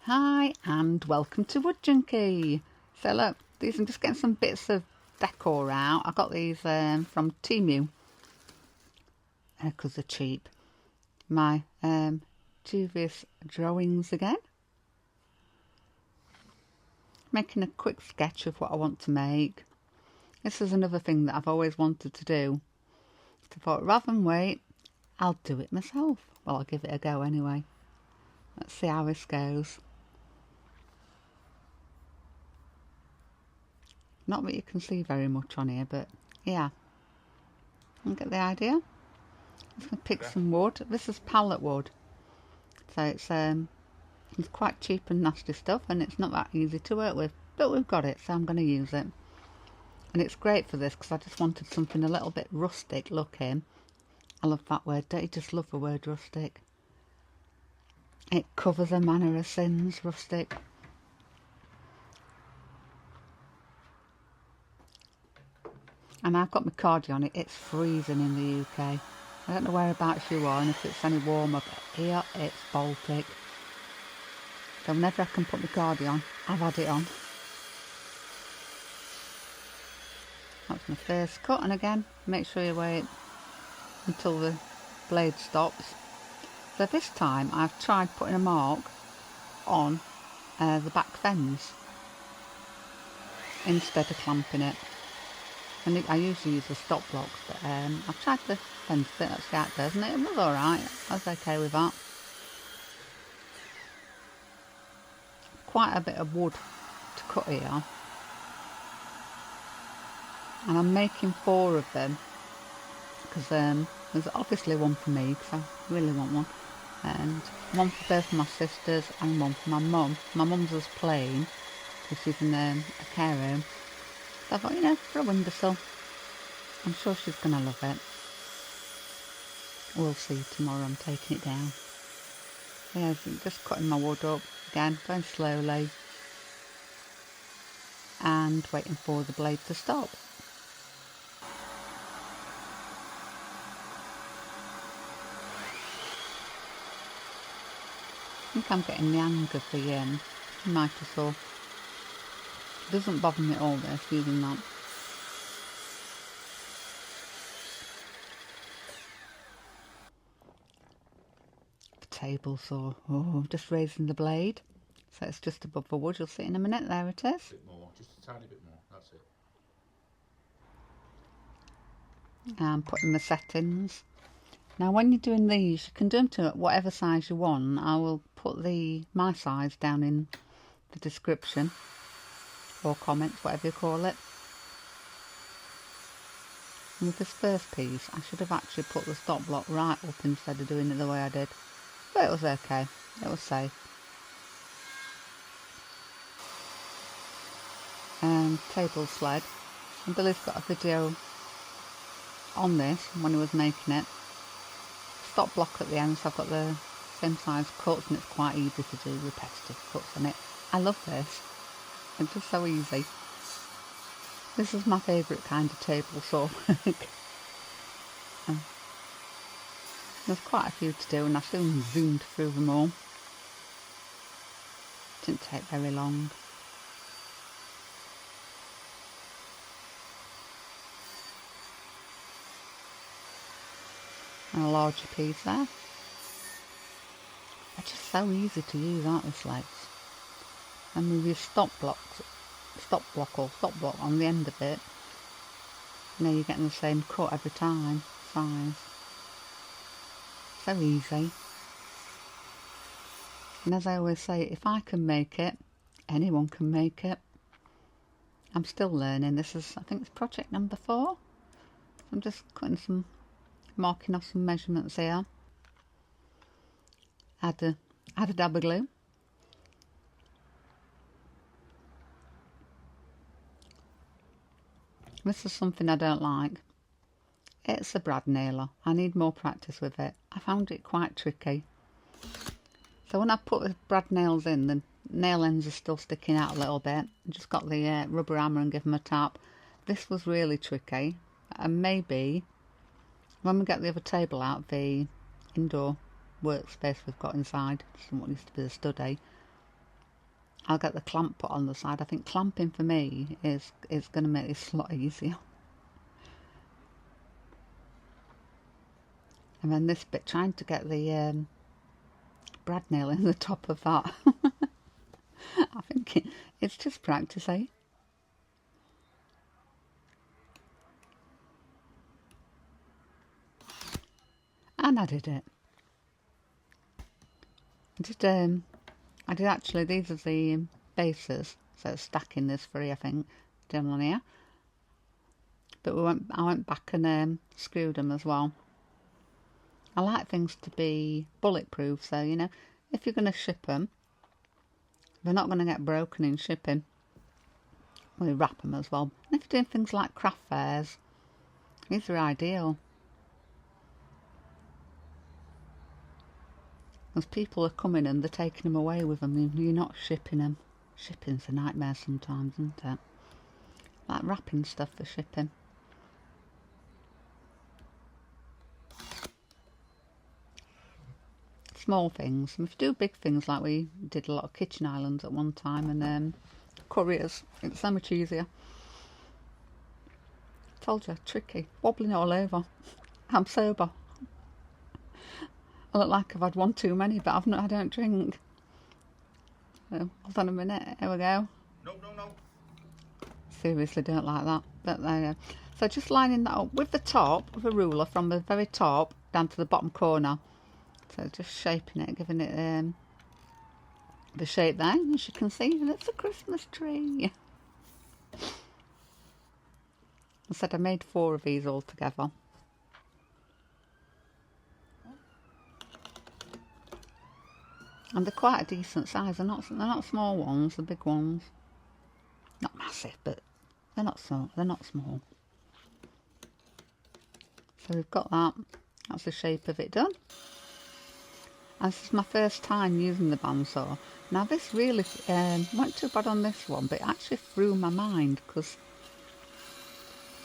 Hi and welcome to Wood Junkie. So look, I'm just getting some bits of decor out. I got these from Temu because they're cheap. My dubious drawings again. Making a quick sketch of what I want to make. This is another thing that I've always wanted to do. So I thought rather than wait, I'll do it myself. Well, I'll give it a go anyway. Let's see how this goes. Not that you can see very much on here, but yeah, you get the idea. I'm just going to pick some wood. This is pallet wood, so it's quite cheap and nasty stuff, and it's not that easy to work with, but we've got it, so I'm going to use it. And it's great for this because I just wanted something a little bit rustic looking. I love that word. Don't you just love the word rustic? It covers a manner of sins, rustic. And I've got my cardi on it. It's freezing in the UK. I don't know whereabouts you are and if it's any warmer, but here it's Baltic. So whenever I can put my cardi on, I've had it on. That's my first cut, and again, make sure you wait until the blade stops. So this time I've tried putting a mark on the back fence instead of clamping it. And I usually use the stop blocks, but I've tried the fence bit, let's see how it does, and it was alright. I was okay with that. Quite a bit of wood to cut here. And I'm making 4 of them, because there's obviously one for me, because I really want one. And one for both of my sisters, and one for my mum. My mum's just plain, because she's in a care home. So I thought, you know, for a windowsill. I'm sure she's going to love it. We'll see tomorrow. I'm taking it down. Yeah, just cutting my wood up. Again, going slowly. And waiting for the blade to stop. I think I'm getting the hang of the mitre saw. It doesn't bother me at all, this, using that. The table saw. Oh, I'm just raising the blade. So it's just above the wood. You'll see in a minute. There it is. A bit more, just a tiny bit more. That's it. And putting the settings. Now when you're doing these, you can do them to whatever size you want. I will put my size down in the description or comments, whatever you call it. And with this first piece, I should have actually put the stop block right up instead of doing it the way I did. But it was okay, it was safe. Table sled. And Billy's got a video on this when he was making it. Stop block at the end, so I've got the same size cuts, and it's quite easy to do repetitive cuts on it. I love this. It's just so easy. This is my favourite kind of table saw. There's quite a few to do, and I soon zoomed through them all. Didn't take very long. And a larger piece there. They're just so easy to use, aren't they, sleds? And with your stop block on the end of it, you know, you're getting the same cut every time, size. So easy. And as I always say, if I can make it, anyone can make it. I'm still learning. This is, I think it's project number 4. I'm just marking off some measurements here. Add a dab of glue. This is something I don't like. It's a brad nailer. I need more practice with it. I found it quite tricky. So when I put the brad nails in, the nail ends are still sticking out a little bit. I just got the rubber hammer and give them a tap. This was really tricky. And maybe when we get the other table out, the indoor workspace we've got inside, what used to be the study, I'll get the clamp put on the side. I think clamping for me is going to make this a lot easier. And then this bit, trying to get the brad nail in the top of that. I think it's just practice, eh? And I did it. I did actually, these are the bases, so stacking this free, I think, down on here. But I went back and screwed them as well. I like things to be bulletproof, so you know, if you're going to ship them, they're not going to get broken in shipping. We wrap them as well. And if you're doing things like craft fairs, these are ideal. Because people are coming and they're taking them away with them. You're not shipping them. Shipping's a nightmare sometimes, isn't it? Like wrapping stuff for shipping. Small things. And if you do big things, like we did a lot of kitchen islands at one time, and couriers, it's so much easier. Told you, tricky. Wobbling all over. I'm sober. I look like I've had one too many, but I don't drink. So, hold on a minute. Here we go. No. Seriously, don't like that. But there you go. So just lining that up with the top, with a ruler from the very top down to the bottom corner. So just shaping it, giving it the shape there. As you can see, and it's a Christmas tree. I said I made 4 of these all together. And they're quite a decent size. They're not small ones, the big ones. Not massive, but they're not small. They're not small. So we've got that. That's the shape of it done. And this is my first time using the bandsaw. Now this really went too bad on this one, but it actually threw my mind, because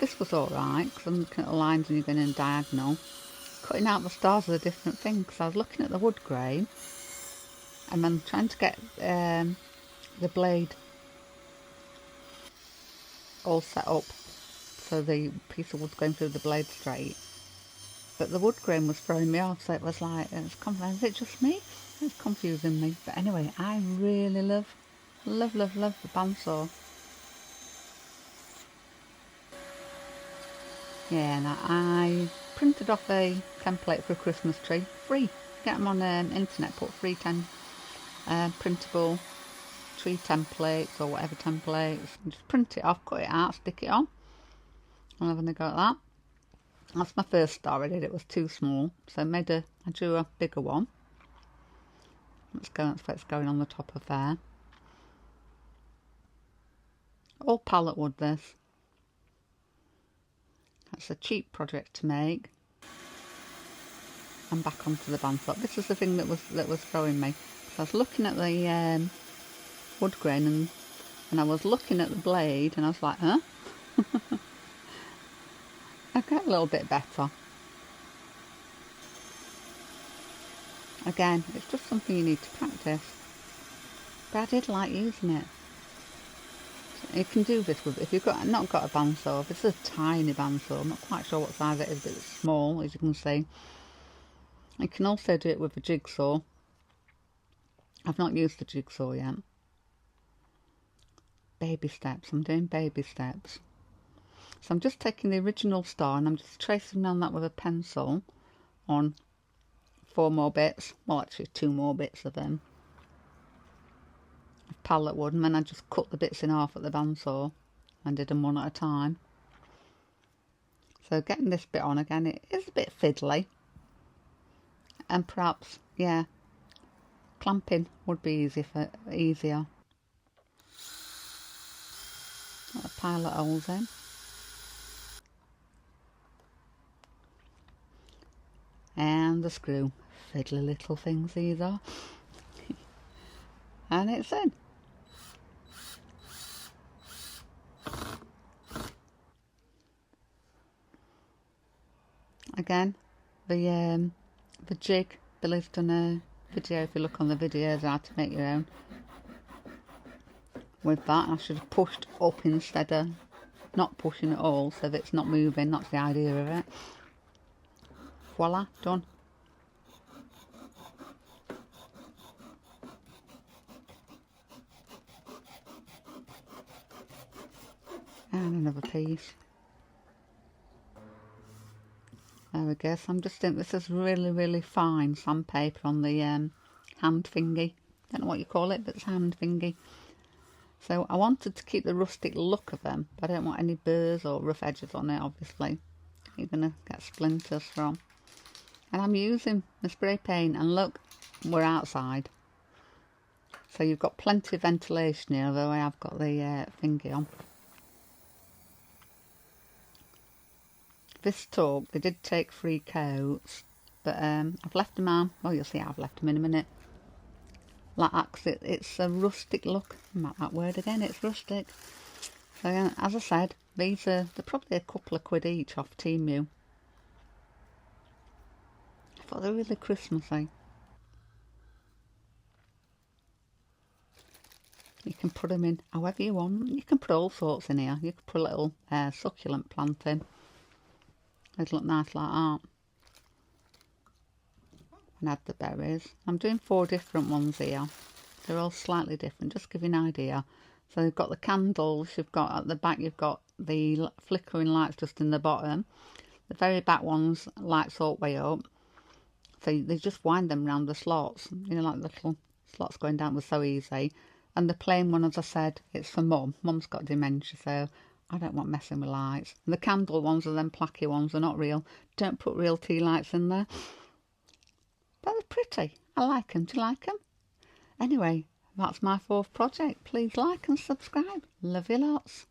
this was alright, because I'm looking at the lines and you're going in diagonal. Cutting out the stars is a different thing, because I was looking at the wood grain and then trying to get the blade all set up so the piece of wood going through the blade straight. But the wood grain was throwing me off, so it was like, is it just me? It's confusing me. But anyway, I really love the bandsaw. Yeah, now I printed off a template for a Christmas tree, free. Get them on internet, put free printable tree templates or whatever templates. Just print it off, cut it out, stick it on. I'm having a go at that. That's my first star I did. It was too small, so I drew a bigger one. That's what's going on the top of there. All pallet wood, this. That's a cheap project to make. And back onto the bandsaw. This is the thing that was throwing me. So I was looking at the wood grain and I was looking at the blade and I was like, huh? I get a little bit better. Again, it's just something you need to practice. But I did like using it. You can do this with, if you've not got a bandsaw. This is a tiny bandsaw. I'm not quite sure what size it is, but it's small, as you can see. You can also do it with a jigsaw. I've not used the jigsaw yet. Baby steps. I'm doing baby steps. So I'm just taking the original star and I'm just tracing on that with a pencil on 4 more bits. Well, actually 2 more bits of them. Pallet wood, and then I just cut the bits in half at the bandsaw and did them one at a time. So getting this bit on again, it is a bit fiddly, and perhaps, yeah, clamping would be easier. Got a pile of holes in. And the screw. Fiddly little things these are. And it's in. Again, the the, the jig. Billy's done a video, if you look on the videos, how to make your own. with that. I should have pushed up instead of not pushing at all, so that it's not moving. That's the idea of it. Voila, done. And another piece. There we go. So I'm just doing, this is really fine sandpaper on the hand thingy. Don't know what you call it, but it's hand thingy. So I wanted to keep the rustic look of them, but I don't want any burrs or rough edges on it, obviously. You're going to get splinters from. And I'm using the spray paint, and look, we're outside. So you've got plenty of ventilation here, although I have got the thingy on. This tub, they did take 3 coats, but I've left them on. Well, you'll see I've left them in a minute. Like that, 'cause it's a rustic look. Mark that word again, it's rustic. So as I said, they're probably a couple of quid each off Temu. I thought they were really Christmassy. You can put them in however you want. You can put all sorts in here. You could put a little succulent plant in. They'd look nice like that. And add the berries. I'm doing 4 different ones here. They're all slightly different, just to give you an idea. So you've got the candles, you've got at the back, you've got the flickering lights just in the bottom. The very back ones lights all the way up. So they just wind them round the slots. You know, like little slots going down was so easy. And the plain one, as I said, it's for Mum. Mum's got dementia, so I don't want messing with lights. And the candle ones are them placky ones, they're not real. Don't put real tea lights in there. But they're pretty. I like them. Do you like them? Anyway, that's my 4th project. Please like and subscribe. Love you lots.